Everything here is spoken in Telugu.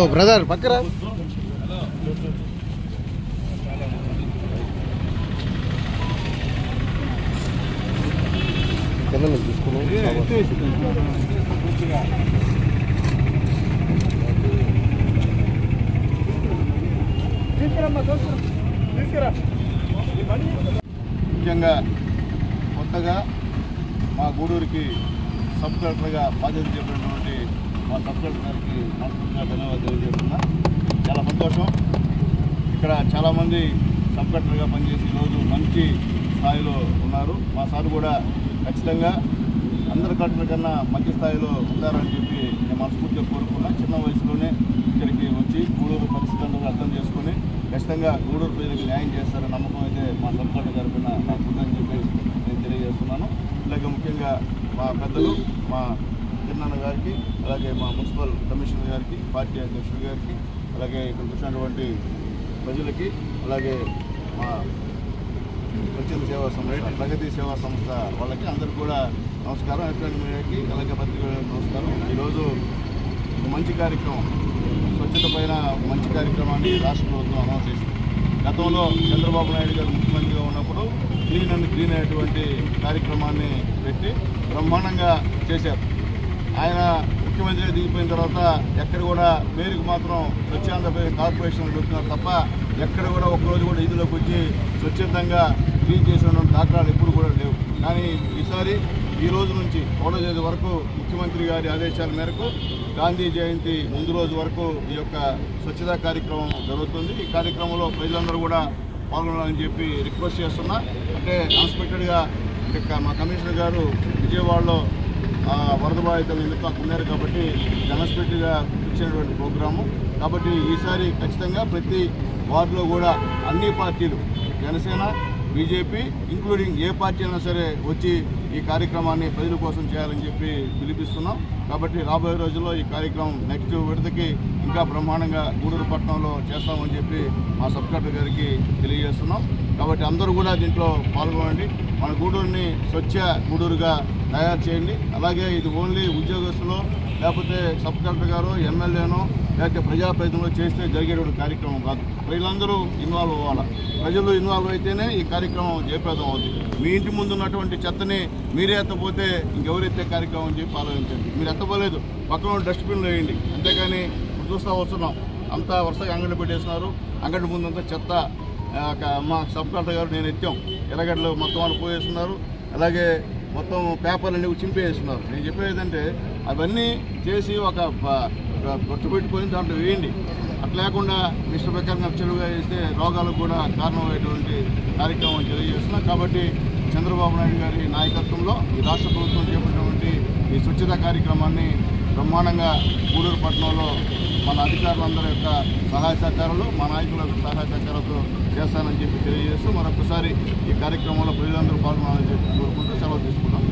బ్రదర్ పక్కరా ముఖ్యంగా కొత్తగా మా గూడూరుకి సబ్ కలెక్టర్గా బాధ్యత చెప్పినటువంటి మా సబ్ కలెక్టర్ గారికి మనస్ఫూర్తిగా ధన్యవాదాలు తెలియజేస్తున్నా. చాలా సంతోషం. ఇక్కడ చాలామంది సబ్ కలెక్టర్గా పనిచేసి ఈరోజు మంచి స్థాయిలో ఉన్నారు. మా సార్ కూడా ఖచ్చితంగా అందరి కలెక్టర్ల కన్నా మంచి స్థాయిలో ఉంటారని చెప్పి నేను మనస్ఫూర్తిగా కోరుకున్నా. చిన్న వయసులోనే ఇక్కడికి వచ్చి గూడూరు పరిస్థితులను అర్థం చేసుకుని ఖచ్చితంగా గూడూరు ప్రజలకు న్యాయం చేస్తారని నమ్మకం అయితే మా సబ్ కలెక్టర్ గారి పైన నాకు ఉందని చెప్పి నేను తెలియజేస్తున్నాను. ఇలాగే ముఖ్యంగా మా పెద్దలు మా చిన్న గారికి, అలాగే మా మున్సిపల్ కమిషనర్ గారికి, పార్టీ అధ్యక్షుడు గారికి, అలాగే ఇక్కడ వచ్చినటువంటి ప్రజలకి, అలాగే మా స్వచ్ఛంద సేవా సంస్థ ప్రగతి సేవా సంస్థ వాళ్ళకి అందరికీ కూడా నమస్కారం. ఎలక్ట్రానిక్ మీడియాకి అలాగే పత్రికలకు నమస్కారం. ఈరోజు ఒక మంచి కార్యక్రమం, స్వచ్ఛత పైన మంచి కార్యక్రమాన్ని రాష్ట్ర ప్రభుత్వం అనౌన్స్ చేసింది. గతంలో చంద్రబాబు నాయుడు గారు ముఖ్యమంత్రిగా ఉన్నప్పుడు క్లీన్ అండ్ గ్రీన్ అనేటువంటి కార్యక్రమాన్ని పెట్టి బ్రహ్మాండంగా చేశారు. ఆయన ముఖ్యమంత్రిగా దిగిపోయిన తర్వాత ఎక్కడ కూడా పేరుకు మాత్రం స్వచ్ఛ ఆంధ్రప్రదేశ్ కార్పొరేషన్ పెడుతున్నారు తప్ప ఎక్కడ కూడా ఒక్కరోజు కూడా ఇదిలోకి వచ్చి స్వచ్ఛందంగా క్లీన్ చేసినటువంటి దాఖలాలు ఎప్పుడు కూడా లేవు. కానీ ఈసారి ఈ రోజు నుంచి 1వ తేదీ వరకు ముఖ్యమంత్రి గారి ఆదేశాల మేరకు గాంధీ జయంతి ముందు రోజు వరకు ఈ యొక్క స్వచ్ఛతా కార్యక్రమం జరుగుతుంది. ఈ కార్యక్రమంలో ప్రజలందరూ కూడా పాల్గొనాలని చెప్పి రిక్వెస్ట్ చేస్తున్నా. అంటే అన్ఎక్స్పెక్టెడ్గా మా కమిషనర్ గారు విజయవాడలో వరద బాధితులు ఎందుకు ఉన్నారు కాబట్టి అన్ఎక్స్పెక్టెడ్గా ఇచ్చినటువంటి ప్రోగ్రాము. కాబట్టి ఈసారి ఖచ్చితంగా ప్రతి వార్డులో కూడా అన్ని పార్టీలు, Janasena, BJP including a party అయినా సరే వచ్చి ఈ కార్యక్రమాన్ని ప్రజల కోసం చేయాలని చెప్పి పిలిపిస్తున్నాం. కాబట్టి రాబోయే రోజుల్లో ఈ కార్యక్రమం నెక్స్ట్ విడతకి ఇంకా బ్రహ్మాండంగా గూడూరు పట్టణంలో చేస్తామని చెప్పి మా సబ్ కలెక్టర్ గారికి తెలియజేస్తున్నాం. కాబట్టి అందరూ కూడా దీంట్లో పాల్గొనండి. మన గూడూరుని స్వచ్ఛ గూడూరుగా తయారు చేయండి. అలాగే ఇది ఓన్లీ ఉద్యోగస్తులు లేకపోతే సబ్ కలెక్టర్ గారు, ఎమ్మెల్యేనో లేకపోతే ప్రజాప్రతినిధులు చేస్తే జరిగేటువంటి కార్యక్రమం కాదు. ప్రజలందరూ ఇన్వాల్వ్ అవ్వాలి. ప్రజలు ఇన్వాల్వ్ అయితేనే ఈ కార్యక్రమం జయప్రదం అవుతుంది. మీ ఇంటి ముందు ఉన్నటువంటి చెత్తని మీరే ఎత్తపోతే ఇంకెవరెత్తే కార్యక్రమం అని చెప్పి ఆలోచించండి. మీరు ఎత్తపోలేదు, పక్కన డస్ట్బిన్లో వేయండి. అంతేగాని చూస్తూ వస్తున్నాం అంతా వరుసగా అంగడి పెట్టేస్తున్నారు. అంగడి ముందంతా చెత్త మా సబ్ కలెక్టర్ గారు నేను ఎత్తాం. ఎర్రగడ్డలు మొత్తం వాళ్ళు పోయేస్తున్నారు. అలాగే మొత్తం పేపర్లన్నీ చింపేస్తున్నారు. నేను చెప్పేది ఏంటంటే అవన్నీ చేసి ఒక గొట్టు పెట్టుకొని దాంట్లో వేయండి. అట్లా లేకుండా ఇష్టప్రకారంగా చెరువుగా వేస్తే రోగాలకు కూడా కారణమయ్యేటువంటి కార్యక్రమం తెలియజేస్తున్నాం. కాబట్టి చంద్రబాబు నాయుడు గారి నాయకత్వంలో ఈ రాష్ట్ర ప్రభుత్వం చేపట్టినటువంటి ఈ స్వచ్ఛతా కార్యక్రమాన్ని బ్రహ్మాండంగా గూడూరు పట్టణంలో మన అధికారులందరి యొక్క సహాయ సహకారాలు, మా నాయకుల సహాయ సహకారాలతో చేస్తానని చెప్పి తెలియజేస్తూ మరొకసారి ఈ కార్యక్రమంలో ప్రజలందరూ పాల్గొనాలని చెప్పి కోరుకుంటూ సెలవు తీసుకుంటాం.